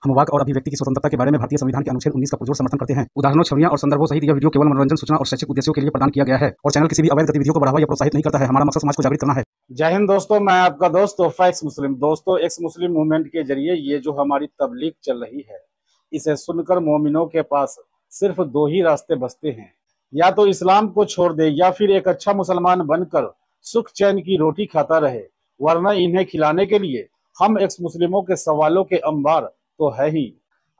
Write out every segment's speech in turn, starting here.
हम वाक और अभिव्यक्ति की स्वतंत्रता के बारे में भारतीय संविधान के अनुच्छेद 19 का पुरजोर समर्थन करते हैं। उदाहरणों, छवियां और संदर्भों सहित यह वीडियो केवल मनोरंजन, सूचना और शैक्षिक उद्देश्यों के लिए प्रदान किया गया है और चैनल किसी भी अवैध गतिविधियों को बढ़ावा या प्रोत्साहित नहीं करता है। हमारा मकसद समाज को जागृत करना है। जय हिंद दोस्तों, मैं आपका दोस्त तोहफा एक्स मुस्लिम। दोस्तों, एक्स मुस्लिम मूवमेंट के जरिए ये जो हमारी तबलीग चल रही है, इसे सुनकर मोमिनों के पास सिर्फ दो ही रास्ते बचते हैं, या तो इस्लाम को छोड़ दे या फिर एक अच्छा मुसलमान बनकर सुख चैन की रोटी खाता रहे, वरना इन्हें खिलाने के लिए हम एक्स मुस्लिमों के सवालों के अंबार तो है ही।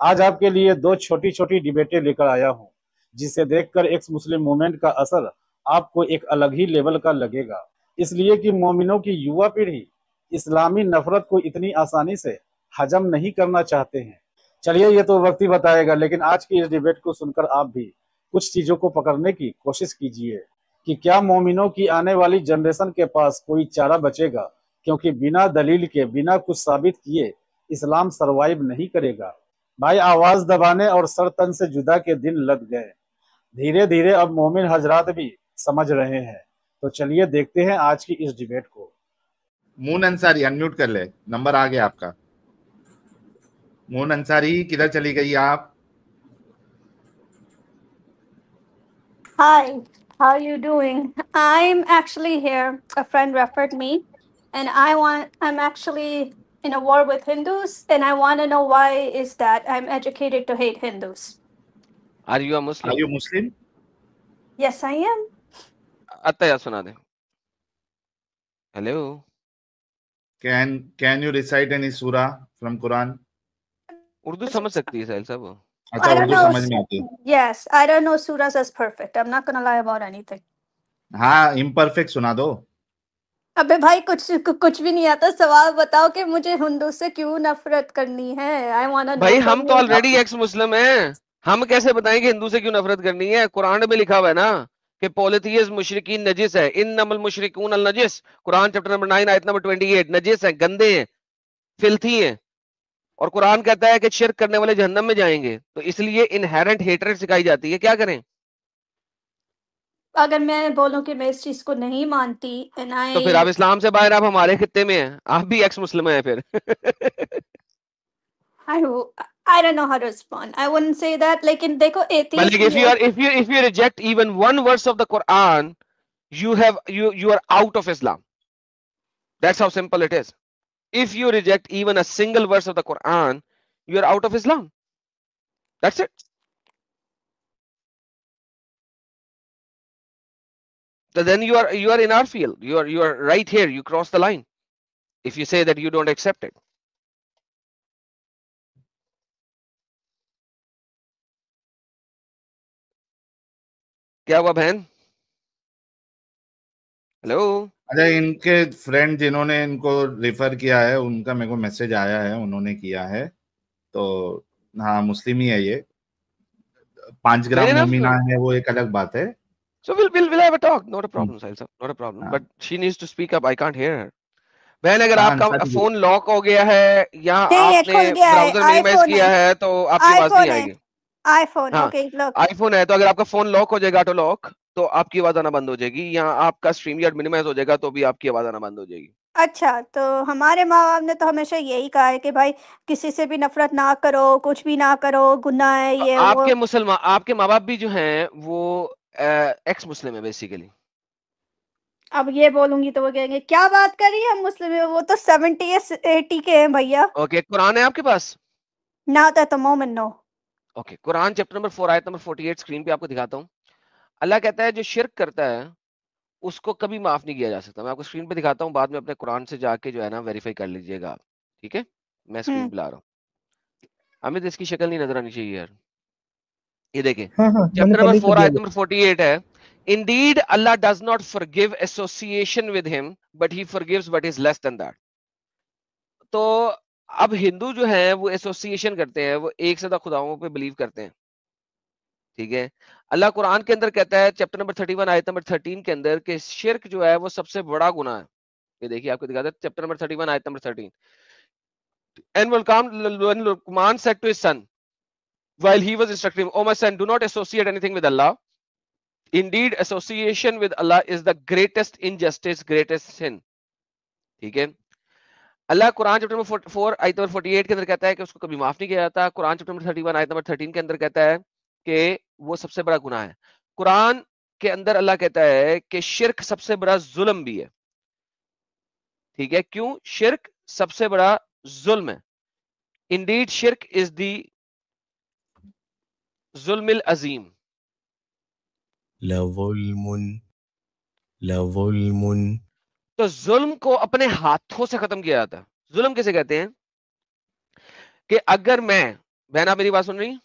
आज आपके लिए दो छोटी छोटी डिबेटें लेकर आया हूँ, जिसे देखकर एक्स मुस्लिम मूवमेंट का असर आपको एक अलग ही लेवल का लगेगा। इसलिए कि मोमिनों की युवा पीढ़ी इस्लामी नफरत को इतनी आसानी से हजम नहीं करना चाहते हैं। चलिए, ये तो वक्त ही बताएगा, लेकिन आज की इस डिबेट को सुनकर आप भी कुछ चीजों को पकड़ने की कोशिश कीजिए कि क्या मोमिनों की आने वाली जनरेशन के पास कोई चारा बचेगा, क्योंकि बिना दलील के, बिना कुछ साबित किए इस्लाम सरवाइव नहीं करेगा। भाई, आवाज दबाने और सर तन से जुदा के दिन लग गए। धीरे धीरे अब मोमिन हजरात भी समझ रहे हैं। तो चलिए देखते हैं आज की इस डिबेट को। मून अंसारी अनम्यूट कर ले, नंबर आ गया आपका। मून अंसारी, किधर चली गई आप? Hi, how are you doing? I'm actually here. A friend referred me, and I'm actually in a war with Hindus, and I want to know why is that I'm educated to hate Hindus. Are you a Muslim? Are you Muslim? Yes, I am. अत्तया सुना दे। Hello. Can you recite any surah from Quran? Urdu समझ सकती है साहिल साहब? अच्छा, उर्दू समझ में आती है। Yes, I don't know surahs as perfect. I'm not gonna lie about anything. हाँ, imperfect सुना दो। अबे भाई, कुछ भी नहीं आता। सवाल बताओ कि मुझे हिंदू से क्यों नफरत करनी है। I wanna know. भाई, हम तो ऑलरेडी एक्स मुस्लिम हैं, हम कैसे बताएंगे हिंदू से क्यों नफरत करनी है? कुरान में लिखा हुआ है ना कि पॉलिथियस मुशरिकीन नजिस है, इन्नमल मुशरिकून अल नजिस। कुरान चैप्टर नंबर 9 आयत नंबर 28। नजिस है, गंदे हैं, फिल्थी हैं, और कुरान कहता है कि शिर्क करने वाले जहन्नम में जाएंगे। तो इसलिए इनहेरेंट हेट्रेड सिखाई जाती है। क्या करें? अगर मैं बोलूं कि मैं इस चीज को नहीं मानती, तो फिर आप इस्लाम से बाहर, आप हमारे खित्ते में हैं, आप भी एक्स मुस्लिम हैं फिर। I don't know how to respond. I wouldn't say that. लेकिन देखो, But like if you reject even one verse of the Quran, you are out of Islam. That's how simple it is. If you reject even a single verse of the Quran, you are out of Islam. That's it. So then you are in our field. You are right here. You cross the line if you say that you don't accept it. क्या हुआ बहन? Hello. अच्छा, इनके friend जिन्होंने इनको refer किया है, उनका मेरे को मैसेज आया है, उन्होंने किया है। तो हाँ, मुस्लिम ही है ये। 5 ग्राम मोमिना है, वो एक अलग बात है। So we'll have a talk. Not a problem, Sahil sir. Not a problem. But she needs to speak up. I can't hear her. बहन, अगर आपका फोन लॉक हो गया है या आपने ब्राउजर मिनिमाइज किया है तो आपकी आवाज नहीं आएगी। आईफोन, ओके, आईफोन है तो अगर आपका फोन लॉक हो जाएगा, ऑटो लॉक, तो आपकी आवाज आना बंद हो जाएगी, या आपका स्ट्रीम यार्ड मिनिमाइज हो जाएगा तो भी आपकी आवाज आना बंद हो जाएगी। अच्छा, तो हमारे माँ बाप ने तो हमेशा यही कहा है कि भाई किसी से भी नफरत ना करो, कुछ भी ना करो, गुनाह है ये। आपके मुसलमान, आपके माँ बाप भी जो हैं वो एक्स मुस्लिम है बेसिकली। अब ये बोलूंगी तो वो कहेंगे क्या बात कर रही है, हम मुस्लिम है। वो तो 70-80 के हैं भैया। ओके, कुरान है आपके पास? ना होता तो मोमिन no. Okay, Quran chapter number 4 आयत नंबर 48 स्क्रीन पे आपको दिखाता हूँ। अल्लाह कहता है जो शिर्क करता है उसको कभी माफ नहीं किया जा सकता। मैं आपको स्क्रीन पे दिखाता हूँ, बाद में अपने कुरान से जाके जो है ना वेरीफाई कर लीजिएगा आप, ठीक है? मैं स्क्रीन पे ला रहा हूँ। अमित, इसकी शक्ल नहीं नजर आनी चाहिए यार। ये देखें, चैप्टर नंबर 4 आयत नंबर 48 है। Indeed, Allah does not forgive association with him, but he forgives what is less than that. तो अब हिंदू जो है वो एसोसिएशन करते हैं, वो एक सदा खुदाओं पे बिलीव करते हैं, ठीक है? अल्लाह कुरान के अंदर कहता है चैप्टर नंबर 31 आयत नंबर 13 के अंदर कि शिर्क जो है वो सबसे बड़ा गुनाह है। ये देखिए, आपको दिखाता है चैप्टर नंबर 31 आयत number 13। And when Luqman said to his son while he was instructing him, "O my son, do not associate anything with Allah. Indeed, association with Allah is the greatest injustice, greatest sin." ठीक है? अल्लाह Quran chapter number 4 आयत number 48 के अंदर कहता है कि उसको कभी माफ नहीं किया जाता। कुरान चैप्टर नंबर 31 आयत नंबर 13 के अंदर कहता है कि वो सबसे बड़ा गुनाह है। कुरान के अंदर अल्लाह कहता है कि शिर्क सबसे बड़ा जुल्म भी है। ठीक है, क्यों? शिर्क सबसे बड़ा जुल्म है। इंडीड शिर्क इज दी जुल्मिल अजीम। लज़ुल्मुन लज़ुल्मुन। तो जुल्म को अपने हाथों से खत्म किया जाता है। जुल्म किसे कहते हैं? कि अगर मैं, बहन आप मेरी बात सुन रही?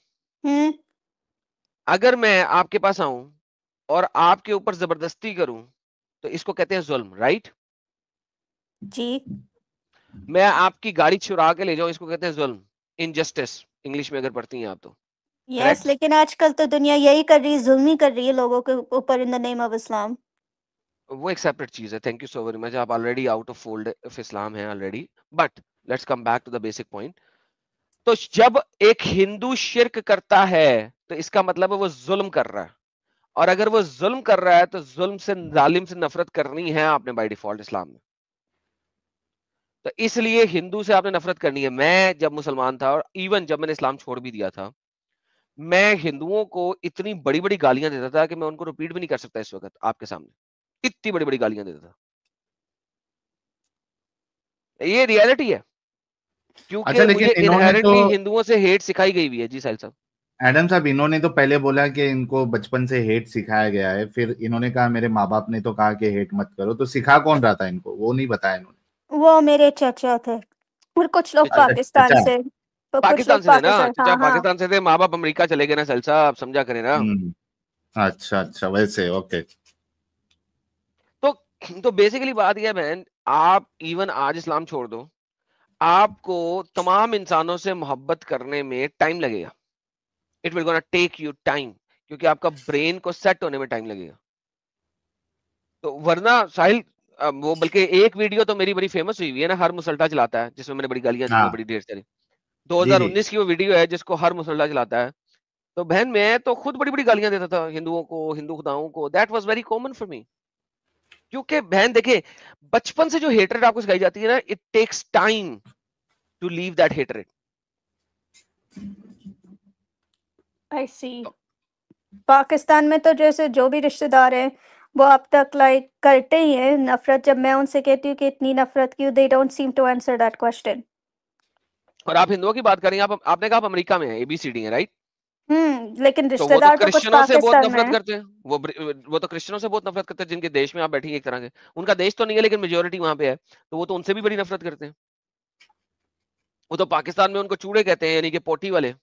अगर मैं आपके पास आऊं और आपके ऊपर जबरदस्ती करूं तो इसको कहते हैं जुल्म, राइट? जी। मैं आपकी गाड़ी चुरा के ले जाऊं, इसको कहते हैं जुल्म, इनजस्टिस, इंग्लिश में अगर पढ़ती हैं आप तो। Yes, Correct? लेकिन आजकल तो दुनिया यही कर रही है, जुल्म ही कर रही है लोगों के ऊपर in the name of Islam. वो एक सेपरेट चीज है। Thank you so very much. आप already out of fold of Islam हैं already, but let's come back to the basic point. तो जब एक हिंदू शिर्क करता है तो इसका मतलब है वो जुल्म कर रहा है, और अगर वो जुल्म कर रहा है तो जुल्म से, जालिम से नफरत करनी है आपने बाय डिफॉल्ट इस्लाम में। तो इसलिए हिंदू से आपने नफरत करनी है। मैं जब मुसलमान था और इवन जब मैंने इस्लाम छोड़ भी दिया था, मैं हिंदुओं को इतनी बड़ी बड़ी गालियां देता था कि मैं उनको रिपीट भी नहीं कर सकता इस वक्त आपके सामने। इतनी बड़ी बड़ी गालियां देता था। ये रियलिटी है, क्योंकि अच्छा, लेकिन मुझे इन्होंने तो इनहेरेंटली हिंदुओं से हेट सिखाई गई हुई है। जी साहिल साहब। एडम साहब, इन्होंने तो पहले बोला कि इनको बचपन से हेट सिखाया गया है, फिर इन्होंने कहा मेरे माँ बाप ने तो कहा कि हेट मत करो, तो सिखा कौन रहा था इनको? वो नहीं बताया इन्होंने। वो मेरे चाचा थे, और कुछ लोग अच्छा, पाकिस्तान अच्छा। से, तो कुछ पाकिस्तान लोग से थे ना? पाकिस्तान, चाचा हाँ हाँ। पाकिस्तान से थे, माँ बाप अमेरिका चले गए ना साहिल साहब, समझा करें ना। अच्छा अच्छा, वैसे ओके। तो बेसिकली बात यह है बहन, आप इवन आज इस्लाम छोड़ दो, आपको तमाम इंसानों से मोहब्बत करने में टाइम लगेगा। It will gonna take you time, क्योंकि आपका ब्रेन को सेट होने में टाइम लगेगा। तो वरना साहिल, वो बल्कि एक वीडियो तो मेरी बड़ी फेमस हुई है ना, हर मुसल्टा चलाता है, जिसमें मैंने बड़ी गालियां दी हाँ हैं, बड़ी ढेर सारी। जी जी। 2019 की वो वीडियो है जिसको हर मुसल्टा चलाता है। तो बहन मैं तो खुद बड़ी बड़ी गालियां देता था हिंदुओं को, हिंदू खुदाओं को। That was very common for me. क्योंकि बहन देखिए, बचपन से जो हेटरेट आपको सिखाई जाती है ना, it takes time to leave that hatred. I see. Pakistan में तो जैसे जो भी रिश्तेदार हैं वो अब तक लाइक करते ही हैं नफरत। जब मैं उनसे कहती हूँ कि इतनी नफरत क्यों, they don't seem to answer that question. और आप हिंदुओं की बात करें, आपने कहा आप अमेरिका में है, एबीसीडी है, राइट? लेकिन तो वो तो रिश्तेदार तो कुछ क्रिश्चियनों से बहुत पाकिस्तान में नफरत है। करते हैं। वो तो क्रिश्चियनों से बहुत नफरत करते हैं, जिनके देश में आप बैठी हैं एक तरह के। उनका देश तो नहीं है लेकिन मेजोरिटी वहां पे है, तो वो तो उनसे भी बड़ी नफरत करते हैं। वो तो पाकिस्तान में उनको चूड़े कहते हैं, यानी कि पोटी वाले,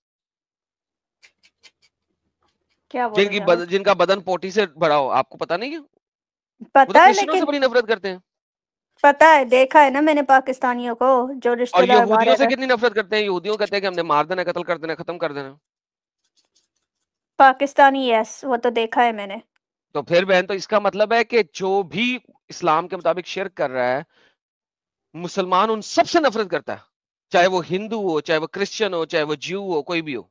क्या बोल रहे हैं आप? जिनका बदन पोटी से भरा हो। आपको पता नहीं है? वो तो पता है, क्रिश्चियनों से लेकिन बड़ी नफरत करते हैं। पता है, देखा है ना मैंने पाकिस्तानियों को, जो और रिश्तेदार बाहर यहूदियों से रहते हैं। कितनी नफरत करते हैं। यहूदियों कहते हैं कि हमने मार देना, कत्ल कर देना, खत्म कर देना। पाकिस्तानी, यस, वो तो देखा है मैंने। तो फिर बहन, तो इसका मतलब है कि जो भी इस्लाम के मुताबिक शिर्क कर रहा है, मुसलमान उन सबसे नफरत करता है, चाहे वो हिंदू हो, चाहे वो क्रिश्चियन हो, चाहे वो ज्यू हो, कोई भी हो।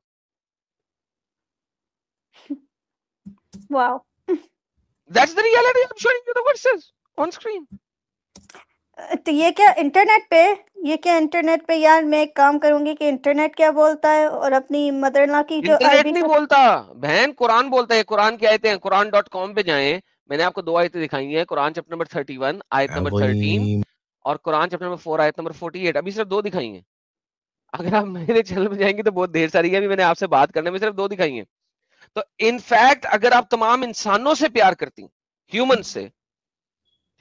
Wow. That's the reality. I'm showing you the verses on screen. तो ये क्या इंटरनेट पे यार, मैं एक काम करूंगी कि इंटरनेट क्या बोलता है और अपनी मदर इन लॉ की जो इंटरनेट अरबी नहीं बोलता बहन, कुरान बोलता है। कुरान की आयतें हैं, कुरान.com पे जाएं। मैंने आपको 2 आयतें दिखाई हैं, कुरान चैप्टर नंबर 31 आयत नंबर 13 अज़ीम। और कुरान चैप्टर नंबर 4 आयत नंबर 48। अभी सिर्फ 2 दिखाई हैं। अगर आप मेरे चैनल पे जाएंगे तो बहुत ढेर सारी है। अभी मैंने आपसे बात करने में सिर्फ 2 दिखाई हैं। तो इनफैक्ट अगर आप तमाम इंसानों से प्यार करती, ह्यूमन से,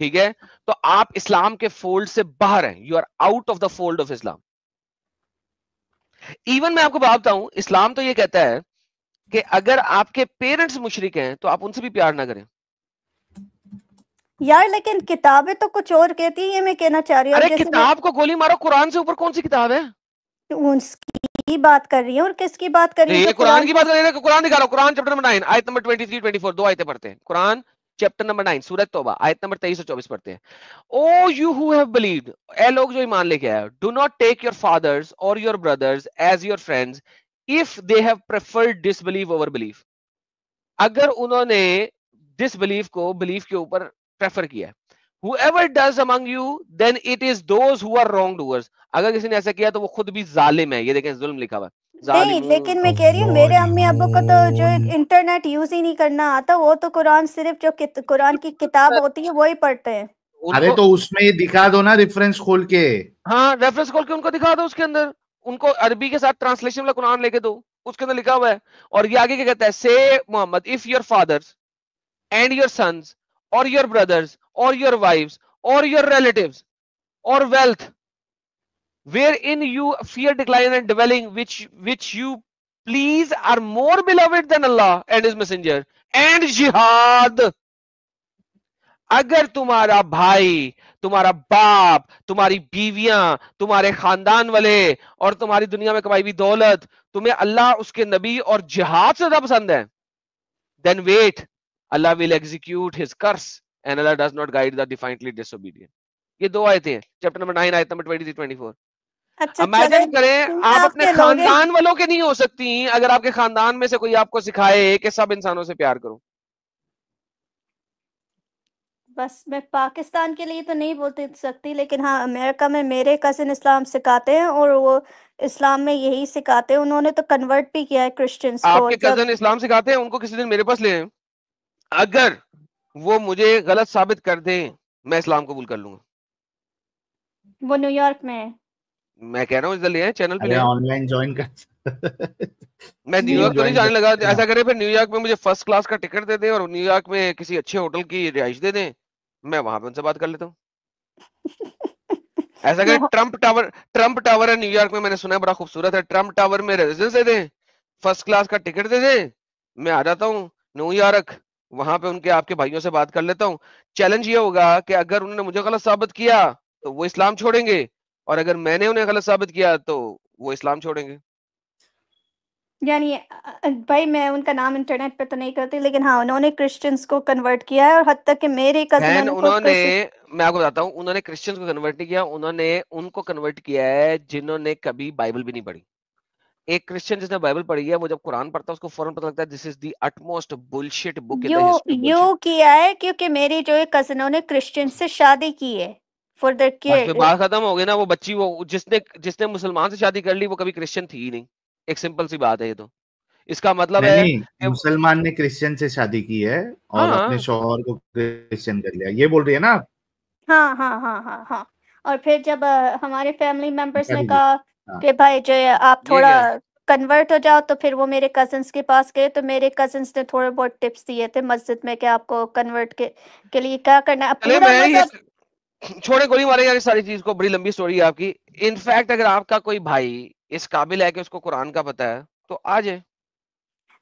ठीक है, तो आप इस्लाम के फोल्ड से बाहर हैं। You are out of the fold of Islam. Even मैं आपको बात बताऊं, इस्लाम तो ये कहता है कि अगर आपके पेरेंट्स मुशरिक हैं तो आप उनसे भी प्यार ना करें। यार, लेकिन किताबें तो कुछ और कहती है, ये मैं कहना चाह रही हूँ। अब अरे जैसे किताब को गोली मारो, कुरान से ऊपर कौन सी किताब है? मैं उसकी बात कर रही हूँ, और किसकी बात कर रही हूँ, ये जो कुरान कुरान की से। बात कर रहे हैं। कुरान दिखा रहा हूं, कुरान चैप्टर नंबर 9 आयत नंबर 23 24, 2 आयतें पढ़ते हैं। कुरान चैप्टर नंबर 9 सूरत तौबा आयत नंबर 23 और 24 पढ़ते हैं। O you who have believed, ए लोग जो ईमान लेके आए, do not take your fathers और your brothers as your friends if they have preferred disbelieve over belief. अगर उन्होंने डिसबिलीफ को बिलीफ के ऊपर प्रेफर किया, whoever does among you then it is those who are wrongdoers. अगर किसी ने ऐसा किया तो वो खुद भी जालिम है। ये देखें जुल्म लिखा हुआ है, नहीं, जालिमून। लेकिन मैं कह रही हूँ मेरे अम्मी अब्बू को तो जो इंटरनेट यूज ही नहीं करना आता, वो तो कुरान सिर्फ जो कुरान की किताब होती है वही पढ़ते हैं। अरे तो उसमें ये दिखा दो ना रेफरेंस खोल के। हाँ, रेफरेंस खोल के उनको दिखा दो, उसके अंदर उनको अरबी के साथ ट्रांसलेशन वाला कुरान लेके दो, उसके अंदर लिखा हुआ है। और ये आगे क्या कहता है, say Muhammad if your fathers and your sons or your brothers or your wives or your relatives or wealth wherein you fear decline and dwelling which you please are more beloved than Allah and his messenger and jihad. अगर तुम्हारा भाई, तुम्हारा बाप, तुम्हारी बीवियां, तुम्हारे खानदान वाले और तुम्हारी दुनिया में कमाई हुई दौलत तुम्हें अल्लाह, उसके नबी और जिहाद से ज्यादा पसंद है, then wait, Allah will execute his curse and Allah does not guide the defiantly disobedient. ये दो आयतें हैं, चैप्टर नंबर 9 आयत नंबर 23-24। अच्छा, इमेजिन करें आप अपने खानदान वालों के नहीं हो सकती अगर आपके खानदान में से कोई आपको सिखाए कि सब इंसानों से प्यार करो। बस मैं पाकिस्तान के लिए तो नहीं बोल सकती, लेकिन हाँ अमेरिका में मेरे कजिन इस्लाम सिखाते हैं और वो इस्लाम में यही सिखाते हैं। उन्होंने तो कन्वर्ट भी किया है क्रिश्चियंस को। आपके कजिन इस्लाम सिखाते हैं, उनको किसी दिन मेरे पास ले आए, अगर वो मुझे गलत साबित कर दें मैं इस्लाम कबूल कर लूंगा। वो न्यूयॉर्क में है। मैं कह रहा हूँ इधर ले आए, चैनल पे ले आए। ऑनलाइन ज्वाइन कर मैं न्यूयॉर्क तो नहीं जाने लगा। ऐसा करे फिर न्यूयॉर्क में मुझे फर्स्ट क्लास का टिकट दे दें और न्यूयॉर्क में किसी अच्छे होटल की रिहाइश दे दें, मैं वहां पे उनसे बात कर लेता हूँ। ऐसा करें, ट्रम्प टावर है न्यूयॉर्क में, मैंने सुना है बड़ा खूबसूरत है, ट्रम्प टावर में रेजिडेंस दे दें, फर्स्ट क्लास का टिकट दे दें, मैं आ जाता हूँ न्यूयॉर्क, वहां पे उनके आपके भाइयों से बात कर लेता हूँ। चैलेंज ये होगा कि अगर उन्होंने मुझे गलत साबित किया तो वो इस्लाम छोड़ेंगे, और अगर मैंने उन्हें गलत साबित किया तो वो इस्लाम छोड़ेंगे। यानी भाई मैं उनका नाम इंटरनेट पे तो नहीं करती, लेकिन हाँ उन्होंने क्रिश्चियंस को कन्वर्ट किया है, और हद तक कि मेरे कजिन उन्होंने मैं आपको बताता हूँ, उन्होंने क्रिश्चियंस को कन्वर्ट नहीं किया, उन्होंने उनको कन्वर्ट किया है जिन्होंने कभी बाइबल भी नहीं पढ़ी। एक क्रिश्चियन जिसने बाइबल पढ़ी है वो जब कुरान पढ़ता है उसको फौरन पता लगता है this is the utmost bullshit book in the history. यो किया है क्योंकि मेरी जो एक कजिनों ने क्रिश्चियन से शादी की है फॉर द किड। बात खत्म हो गई ना, वो बच्ची, वो जिसने मुसलमान से शादी कर ली वो कभी क्रिश्चियन थी ही नहीं। एक सिंपल सी बात है ये तो। इसका मतलब है मुसलमान ने क्रिश्चियन से शादी की है और अपने शौहर को क्रिश्चियन कर लिया, ये बोल रही है ना आप? हाँ हाँ हाँ हाँ हाँ। और फिर जब हमारे फैमिली मेंबर्स ने कहा कि भाई जो आप थोड़ा कन्वर्ट हो जाओ, तो फिर वो मेरे कजिन्स के पास गए, तो मेरे कजिन्स ने थोड़े बहुत टिप्स दिए थे मस्जिद में कि आपको कन्वर्ट के लिए क्या करना है। छोड़े गोली मारे यार सारी चीज को, बड़ी लंबी स्टोरी है आपकी। इनफैक्ट अगर आपका कोई भाई इस काबिल है कि उसको कुरान का पता है तो आ जाए।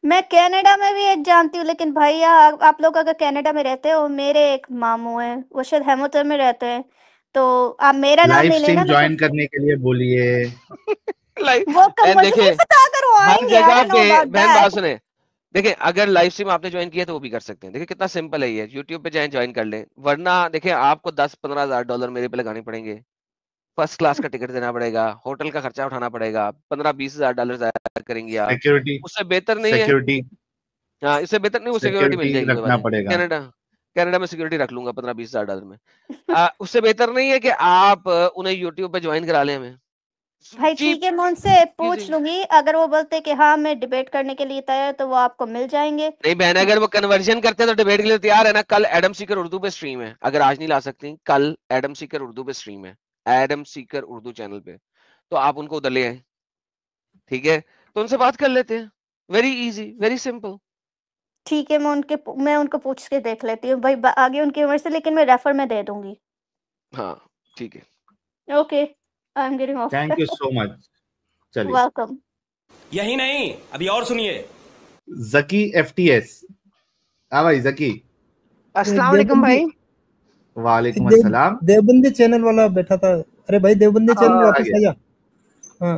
मैं कनाडा में भी एक जानती हूँ, लेकिन भैया आप लोग अगर कनाडा में रहते हो, मेरे एक मामू हैं वो शायद हैमिल्टन में रहते हैं, तो आप मेरा नाम ले लेना। ज्वाइन करने के लिए बोलिए। वो मुझे पता अगर वो आएंगे। बहन बात सुने, देखिए अगर लाइव स्ट्रीम आपने ज्वाइन किया तो वो भी कर सकते हैं। देखिए कितना सिंपल है ये, यूट्यूब पे जाए ज्वाइन कर लें, वरना देखिए आपको 10-15 हज़ार डॉलर मेरे पे लगाने पड़ेंगे, फर्स्ट क्लास का टिकट देना पड़ेगा, होटल का खर्चा उठाना पड़ेगा, 15-20 हज़ार डॉलर ज़ाया करेंगे आप। सिक्योरिटी उससे बेहतर नहीं है। हाँ, इससे बेहतर नहीं, वो सिक्योरिटी मिल जाएगी रखना पड़ेगा। कनाडा में सिक्योरिटी रख लूंगा 15-20 हज़ार डॉलर में। उससे बेहतर नहीं है कि आप उन्हें यूट्यूब पे ज्वाइन करा लें हमें। भाई ठीक है, मैं उनसे पूछ लूंगी, अगर वो बोलते कि हाँ मैं डिबेट करने के लिए तैयार, तो वो आपको मिल जाएंगे। नहीं बहन, अगर वो कन्वर्जन करते हैं तो डिबेट के लिए तैयार है ना। कल एडम सीकर उर्दू पे स्ट्रीम है, अगर आज नहीं ला सकती, कल एडम सीकर उर्दू पे स्ट्रीम है, एडम सीकर उर्दू चैनल पे, तो आप उनको उधर ले आए, ठीक है? तो उनसे बात कर लेते हैं, वेरी इजी, वेरी सिंपल। ठीक है, मैं उनको पूछ के देख लेती हूँ भाई आगे उनकी उम्र से, लेकिन मैं रेफर में दे दूंगी। हाँ ठीक है, okay, I am getting off. Thank you so much. चलिए, वेलकम। यही नहीं, अभी और सुनिए। जकी एफटीएस। हाँ भाई जकी। अस्सलाम वालेकुम भाई। वालेकुम अस्सलाम। देवबंदी चैनल वाला बैठा था। अरे भाई देवबंदी चैनल वापस आ गया। हाँ,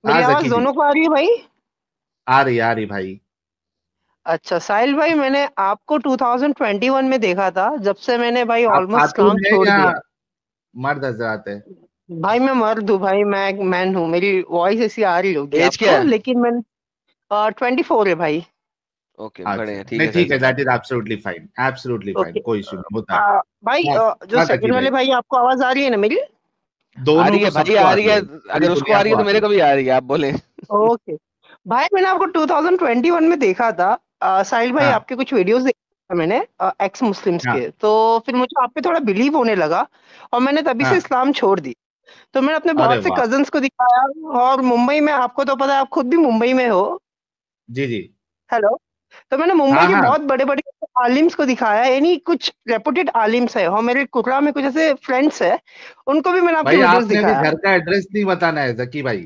मेरी आवाज दोनों को आ रही है भाई? आ रही भाई। अच्छा साहिल भाई, मैंने आपको 2021 में देखा था, जब से मैंने भाई ऑलमोस्ट काम छोड़ दिया। मर्द हजरात है भाई? मैं मर्द हूँ भाई, मैं मैन हूँ, मेरी वॉइस ऐसी आ रही होगी आपको, लेकिन मैं 24 है भाई। ओके अच्छा बढ़िया, ठीक नहीं है ठीक है, Sahil that is absolutely fine, absolutely fine, okay कोई इशू नहीं होता है। भाई हाँ जो हाँ सेकंड तकी वाले भाई, भाई आपको आवाज आ रही है ना मेरी? साहब। आ दोनों रही को है भाई, सबको आ आ रही रही है। है, पूरी अगर उसको आ दुनिया रही को है आ तो मेरे रही को भी आ रही है, आप बोले। ओके भाई, मैंने आपको 2021 में देखा था। साहिल है। भाई हाँ आपके कुछ वीडियोस देखे थे मैंने, एक्स मुस्लिम्स हाँ के, तो फिर मुझे आप पे थोड़ा बिलीव होने लगा और मैंने तभी से हाँ। इस्लाम छोड़ दी। तो मैंने अपने अरे बहुत से वाह। कजन्स को दिखाया, और मुंबई में आपको तो पता है, आप खुद भी मुंबई में हो। जी जी। हेलो। तो मैंने मुंबई हाँ के हाँ। बहुत बड़े बड़े आलिम्स को दिखाया, यानी कुछ रेपुटेड आलिम्स है, और मेरे कुकरा में कुछ ऐसे फ्रेंड्स है, उनको भी मैंने आपके भाई वीडियोस आपने भी दिखाया। घर का एड्रेस नहीं बताना है जकी भाई।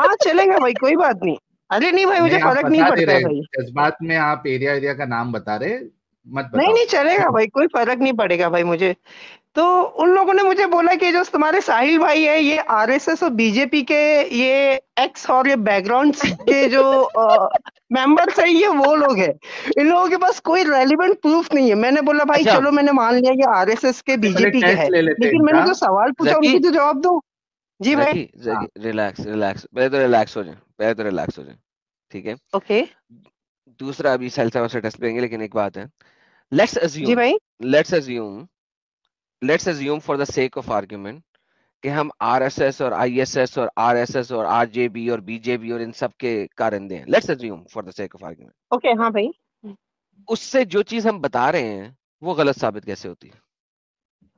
हाँ चलेगा भाई, कोई बात नहीं। अरे नहीं भाई, मुझे नहीं आप फर्क नहीं बता दे पड़ता है रहे, भाई। जज्बात में आप एरिया एरिया का नाम बता रहे, मत नहीं बताओ। नहीं चलेगा भाई, कोई फर्क नहीं पड़ेगा भाई मुझे। तो उन लोगों ने मुझे बोला कि जो तुम्हारे साहिल भाई है, ये आरएसएस और बीजेपी के ये एक्स और ये बैकग्राउंड्स के जो मेंबर्स है, ये वो लोग हैं। इन लोगों के पास कोई रेलिवेंट प्रूफ नहीं है। मैंने बोला भाई अच्छा चलो, मैंने मान लिया ये आरएसएस के पहले बीजेपी के है, टेस्ट ले लेते हैं लेकिन मैंने इनका। जो सवाल पूछा जकी, उनके तो जवाब दो। जी भाई। जकी हाँ जकी रिलैक्स रिलैक्स, पहले तो रिलैक्स हो जाए, पहले तो रिलैक्स हो जाए, ठीक है। ओके। दूसरा अभी साहिल साहब से टेस्ट लेंगे, लेकिन एक बात है, लेट्स जी अज्यूम, भाई। Let's assume, let's assume for the sake of argument कि हम आरएसएस और आईएसएस और आरएसएस और आरजेबी और बीजेपी और इन सब के कारंदे हैं। Let's assume for the sake of argument, okay हाँ भाई। उससे जो चीज हम बता रहे हैं वो गलत साबित कैसे होती है?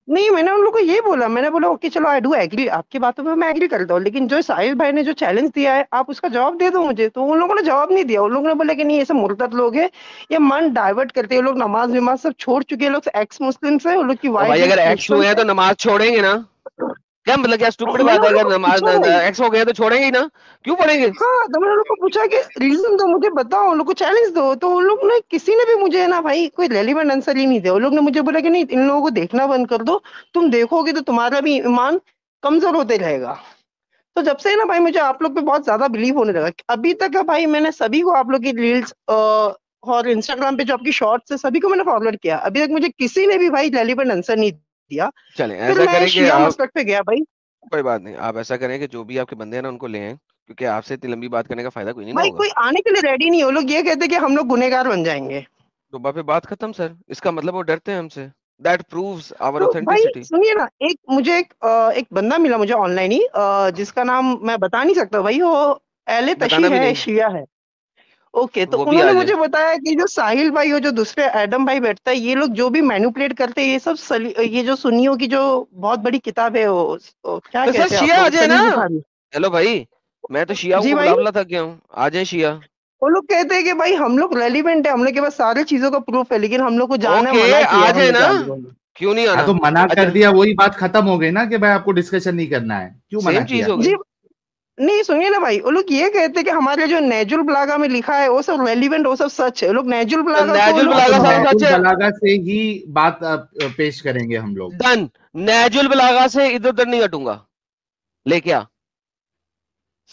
नहीं, मैंने उन लोगों को ये बोला, मैंने बोला ओके चलो, आई डू एग्री, आपकी बातों पे मैं एग्री करता हूँ, लेकिन जो साहिल भाई ने जो चैलेंज दिया है, आप उसका जवाब दे दो मुझे। तो उन लोगों ने जवाब नहीं दिया। उन लोगों ने बोला कि नहीं, ऐसे मुर्तद लोग हैं, ये मन डाइवर्ट करते हैं, ये लोग नमाज विमाज सब छोड़ चुके हैं, लोग एक्स मुस्लिम्स है, उन लोग की तो वाइफ भाई भी अगर एक्स क्रिश्चियन हुए हैं है। तो नमाज छोड़ेंगे ना? क्या मतलब, क्या स्टूपिड मैंने बात है? उन लोग अगर को नमाज पूछा भाई। एक्स हो गए हैं तो छोड़ेंगे ही ना, क्यों पढ़ेंगे? हाँ, तो मैंने उन लोग को पूछा कि रीजन दो मुझे, बताओ, उन लोग को चैलेंज दो। तो उन लोग ने, किसी ने भी मुझे ना भाई कोई रेलिवेंट आंसर ही नहीं दिया। उन लोग ने मुझे बोला कि नहीं, इन लोगों को देखना बंद कर दो, तुम देखोगे तो तुम्हारा भी ईमान कमजोर होते रहेगा। तो जब से ना भाई मुझे आप लोग पे बहुत ज्यादा बिलीव होने लगा। अभी तक का भाई मैंने सभी को आप लोग की रील्स और इंस्टाग्राम पे जो आपकी शॉर्ट्स है, सभी को मैंने फॉरवर्ड किया। अभी तक मुझे किसी ने भी भाई रेलिवेंट आंसर नहीं दिया। चलें फिर ऐसा मैं करें कि शिया आप, मसलक पे गया भाई। कोई बात नहीं, आप ऐसा करें कि जो भी आपके बंदे हैं ना उनको ले आएं, क्योंकि आपसे इतनी लंबी बात करने का फायदा कोई नहीं ना भाई होगा। कोई आने के लिए रेडी नहीं हो। लोग ये कहते कि हम लोग गुनहगार बन जाएंगे। तो पे बात खत्म सर, इसका मतलब वो डरते हैं हमसे। दैट प्रूव्स आवर तो भाई ऑथेंटिसिटी। सुनिए ना, एक बंदा मिला मुझे ऑनलाइन ही, जिसका नाम मैं बता नहीं सकता भाई, वो एले तशी बताना भी है, नहीं, शिया है। ओके, तो वो भी उन्होंने आ मुझे जाए। बताया कि जो साहिल भाई और जो दूसरे एडम भाई बैठता है, ये लोग जो भी मैनिपुलेट करते हैं, ये सब ये जो सुन्नियों की जो बहुत बड़ी किताब है, वो क्या तो सर कहते हैं आप शिया आ लोग, जाए ना। सही बुखारी। हेलो भाई, मैं तो शियाओं जी को भाई। बुला बुला थक गया हूँ, आ जाए शिया। वो लोग कहते हैं कि भाई हम लोग रेलिवेंट है, हम लोग के पास सारी चीजों का प्रूफ है, लेकिन हम लोग को जाना ओके मना किया आ है, हम जाए लोग ना, के आलिमों ने। क्यों नहीं हाँ आना? तो मना कर अच्छा, दिया, वही बात खत्म हो गई ना कि भाई आपको डिस्कशन नहीं करना है, क्यों मना सेम चीज किया। हो गई। जी। नहीं सुनिए ना भाई, वो लोग ये कहते हैं कि हमारे जो नेजुल ब्लागा में लिखा है वो सब रेलिवेंट, वो सब सच है। वो लोग नेजुल तो ब्लागा को वो नैजुल लोग हाँ तो बलागा सारा सच नैजुल है। बलागा से ही बात पेश करेंगे हम लोग। डन, नैजुल बलागा से इधर उधर नहीं हटूंगा, लेके आ।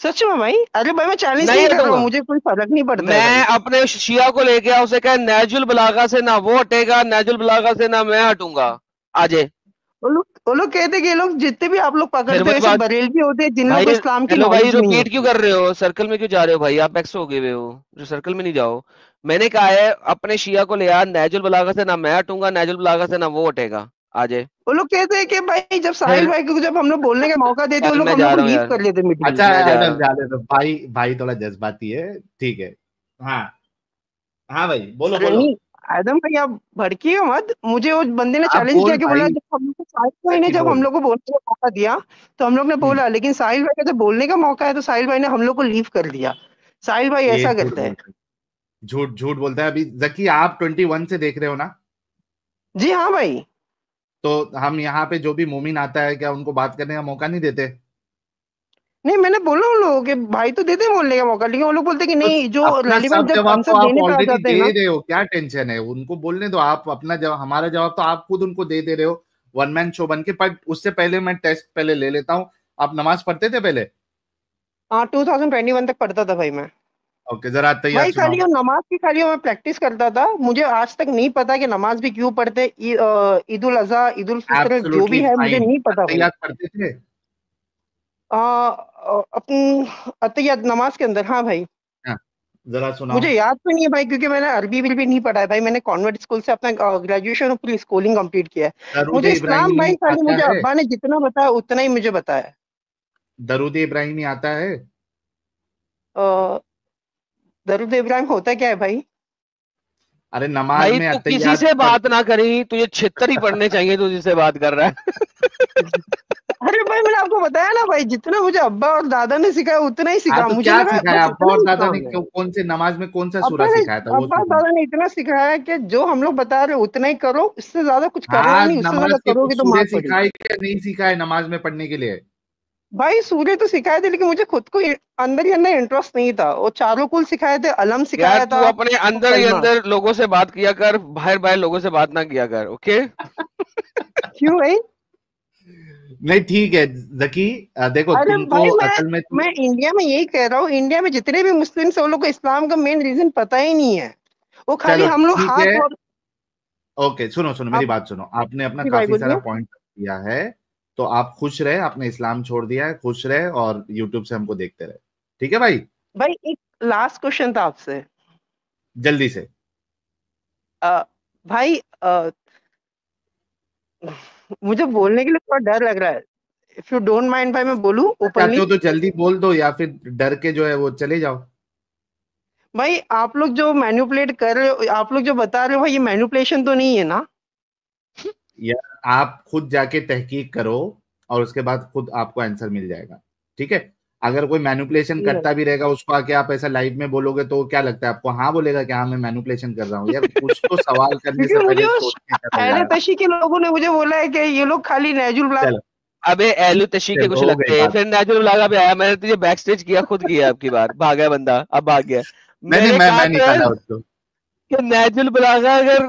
सच में भाई। अरे भाई मैं चैलेंज नहीं नहीं कर रहा हूँ, हटूंगा, मुझे कोई फर्क नहीं पड़ता है मैं भाई। अपने शिया को लेके आ, उसे कह नैजुल बलागा से ना वो हटेगा, नैजुल बलागा से ना मैं हटूंगा, आ जाए। वो लोग कहते हैं कि ये लोग जितने भी आप लोग फिर पकड़ते हो, वही ये सब बात। बरेलवी होते हैं, जिन लोग भाई को इस्लाम की हेलो भाई, नॉलेज नहीं रिपीट क्यों होती। कर रहे हो? सर्कल में क्यों जा रहे हो भाई? आप एक्स हो गए हुए हो, जो सर्कल में नहीं जाओ। मैंने कहा है अपने शिया को ले आ, नैजुल बलागा से ना मैं हटूंगा, नैजुल बलागा से ना वो हटेगा, आ जाए। वो लोग कहते हैं कि भाई जब साहिल फिर भाई को जब हम लोग बोलने का मौका देते, वो यार लोग मैं हम लोग जा को रहा हूँ लीव यार, कर लेते मीटिंग अच्छा में। मैं जा रहा एडम हूँ। जाने दो भाई, भाई थोड़ा जज्बाती है, ठीक है। हाँ हाँ भाई बोलो अरे बोलो। नहीं, आदम भाई आप भड़किए मत। मुझे उस बंदे ने आप चैलेंज किया बोल कि बोला, भाई, जब हम लोग को साहिल भाई ने सच्ची जब हम बोल। लोग को बोलने का मौका दिया, तो हम लोग ने हम्म, बोला, लेकिन साहिल भाई का जब बोलने का मौका है तो साहिल भाई ने हम लोग को लीव कर दिया। साहिल भाई ये ऐसा झूठ करते हैं। बोलता है, झूठ झूठ बोलता है। अभी जकी आप 21 से देख रहे हो ना, जी हाँ भाई। तो हम यहाँ पे जो भी मोमिन आता है क्या उनको बात करने का मौका नहीं देते? नहीं, मैंने बोला उन लोगों के भाई तो देते हैं बोलने का मौका, लेकिन वो लोग बोलते हैं कि तो नहीं, जो अपना रेलिवेंट सब जब जवाब तो आंसर आप देने पे आ ऑलरेडी जाते दे हैं ना। रहे हो, क्या टेंशन है? उनको बोलने दो, आप अपना जवाब, हमारा जवाब तो आप खुद उनको दे रहे हो, वन मैन शो बन के। पर उससे पहले मैं टेस्ट पहले ले लेता हूँ। आप नमाज पढ़ते थे पहले? हाँ, 2021 तक पढ़ता था भाई मैं। ओके, जरा तैयार भाई सुनाओ। खाली वो नमाज की खाली मैं प्रैक्टिस करता था। मुझे आज तक नहीं पता कि नमाज भी क्यों पढ़ते, ईद उल अजहा, ईद उल फित्र जो एब्सोल्युटली भी है, मुझे फाइन। नहीं पता भाई। अत्तहियात पढ़ते थे? अपन अतहियात नमाज के अंदर, हाँ भाई। हाँ, जरा सुनाओ। मुझे याद तो नहीं है भाई, क्योंकि मैंने अरबी भी नहीं पढ़ा है भाई। मैंने कॉन्वेंट स्कूल से अपना ग्रेजुएशन और पूरी स्कूलिंग कंप्लीट किया है। दरूद मुझे इस्लाम इब्राहिमी भाई खाली आता मुझे है? अब्बा ने जितना बताया उतना ही मुझे बताया। दरूद इब्राहिमी आता है? अ, दरूद इब्राहिम होता क्या है भाई? अरे नमाज भाई में तू किसी अत्तहियात से पढ़। बात ना करी, तुझे छिहत्तर ही पढ़ने चाहिए, तू जिससे बात कर रहा है। अरे भाई मैंने आपको बताया ना भाई, जितना मुझे अब्बा और दादा ने सिखाया उतना ही हाँ सिखा। तो मुझे क्या लगा सिखाया बस अब्बा इतना और ही दादा ने? इस्लाम है। क्यों, कौन से नमाज में कौन सा सूरा अब्बा ने सिखाया था वो अब्बा और सुना। दादा ने इतना सिखाया कि जो हम लोग बता रहे उतना ही करो, इससे ज्यादा कुछ करना हाँ, नहीं, उससे नमाज ज्यादा के करोगे कुछ तो सूरे मार पड़ेगी। सिखाए या नहीं सिखाए नमाज में पढ़ने के लिए? भाई सूर्य तो सिखाए थे, लेकिन मुझे खुद को अंदर ही अंदर इंटरेस्ट नहीं था। वो चारों कुल सिखाए थे, अलम यार सिखाया तू था अपने और अंदर ही कलमा। अंदर लोगों से बात किया कर, बाहर बाहर लोगों से बात ना किया कर, ओके? क्यों भाई? नहीं ठीक है जकी, देखो अरे तुमको भाई मैं असल में मैं इंडिया में यही कह रहा हूँ, इंडिया में जितने भी मुस्लिम हैं, वो लोग को इस्लाम का मेन रीजन पता ही नहीं है। वो खाली चलो हम लोग ठीक है। हाथ और ओके सुनो सुनो मेरी आप बात सुनो, आपने अपना जी भाई काफी सारा बोलिए। पॉइंट दिया है। तो आप खुश रहे, आपने इस्लाम छोड़ दिया है, खुश रहे और यूट्यूब से हमको देखते रहे। ठीक है भाई? भाई एक लास्ट क्वेश्चन था आपसे। जल्दी से। अ, भाई मुझे बोलने के लिए थोड़ा डर लग रहा है। इफ यू डोंट माइंड भाई मैं बोलूं चाहते ओपनली। हो तो जल्दी बोल दो या फिर डर के जो है वो चले जाओ। भाई आप लोग जो मैनिपुलेट कर रहे हो, आप लोग जो बता रहे हो भाई, ये मैनिपुलेशन तो नहीं है ना? या आप खुद जाके तहकीक करो और उसके बाद खुद आपको आंसर मिल जाएगा। ठीक है? अगर कोई मैनिपुलेशन जी भाई। करता भी रहेगा उसको आके आप ऐसा लाइव में बोलोगे तो क्या लगता है आपको? हाँ बोलेगा कि हाँ मैं मैनिपुलेशन कर रहा हूँ? यार कुछ तो सवाल करने क्योंकि से मुझे पहले उस सोचने का तो अहले यार। तशी के लोगों ने मुझे बोला है कि ये लोग खाली नैजुल ब्लाग। चलो अबे एलू तशी के कुछ चलो हो गई लगते हैं, बात। फिर नेचुरल ब्लागा पे आया, मैंने तुझे बैक स्टेज किया, खुद किया, अब की बार भाग गया बंदा, अब भाग गया। नहीं नहीं मैंने कहा मैं था निकाला उसको। कि नेचुरल ब्लागा अगर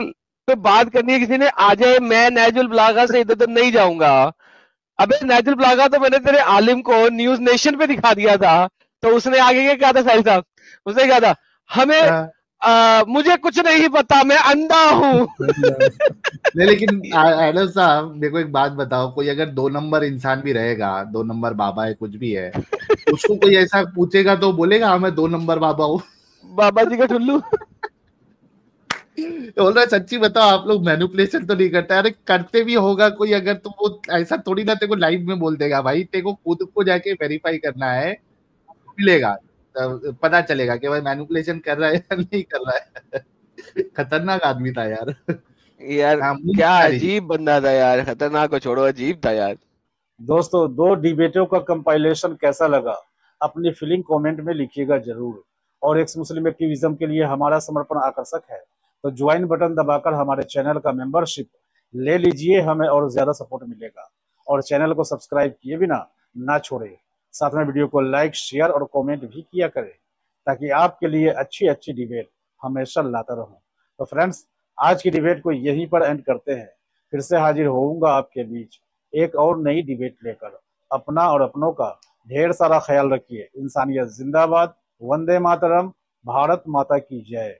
पे बात करनी है किसी ने आ जाए, मैं नेचुरल ब्लागा से इधर उधर नहीं जाऊंगा। अबे नेचुरल ब्लागा तो मैंने तेरे आलिम को न्यूज नेशन पे दिखा दिया था, तो उसने आगे क्या कहा था साहिल साहब? उसने कहा था हमें हाँ। मुझे कुछ नहीं पता, मैं अंधा हूँ। नहीं लेकिन एडम साहब देखो एक बात बताओ, कोई अगर 2 नंबर इंसान भी रहेगा, 2 नंबर बाबा है कुछ भी है, उसको कोई ऐसा पूछेगा तो बोलेगा हाँ मैं 2 नंबर बाबा हूँ? बाबा जी का ठुल्लू। बोल रहा है सच्ची बताओ आप लोग मैनिपुलेशन तो नहीं करते? अरे करते भी होगा कोई अगर, तो वो ऐसा थोड़ी ना तेरे को लाइव में बोल देगा भाई, तेरे को खुद को जाके वेरीफाई करना है, मिलेगा पता चलेगा कि भाई मैनिपुलेशन कर रहा है या नहीं कर रहा है। खतरनाक आदमी था यार। यार हाँ मुंह क्या दिखा रही। अजीब बंदा था यार, खतरनाक को छोड़ो, अजीब था यार। दोस्तों, दो डिबेटों का कंपाइलेशन कैसा लगा अपनी फीलिंग कमेंट में लिखिएगा जरूर। और एक्स मुस्लिम एक्टिविज्म के लिए हमारा समर्पण आकर्षक है, तो ज्वाइन बटन दबाकर हमारे चैनल का मेंबरशिप ले लीजिए, हमें और ज्यादा सपोर्ट मिलेगा। और चैनल को सब्सक्राइब किए बिना ना छोड़े, साथ में वीडियो को लाइक शेयर और कमेंट भी किया करें, ताकि आपके लिए अच्छी अच्छी डिबेट हमेशा लाता रहूं। तो फ्रेंड्स, आज की डिबेट को यहीं पर एंड करते हैं। फिर से हाजिर होऊंगा आपके बीच एक और नई डिबेट लेकर। अपना और अपनों का ढेर सारा ख्याल रखिए। इंसानियत जिंदाबाद, वंदे मातरम, भारत माता की जय।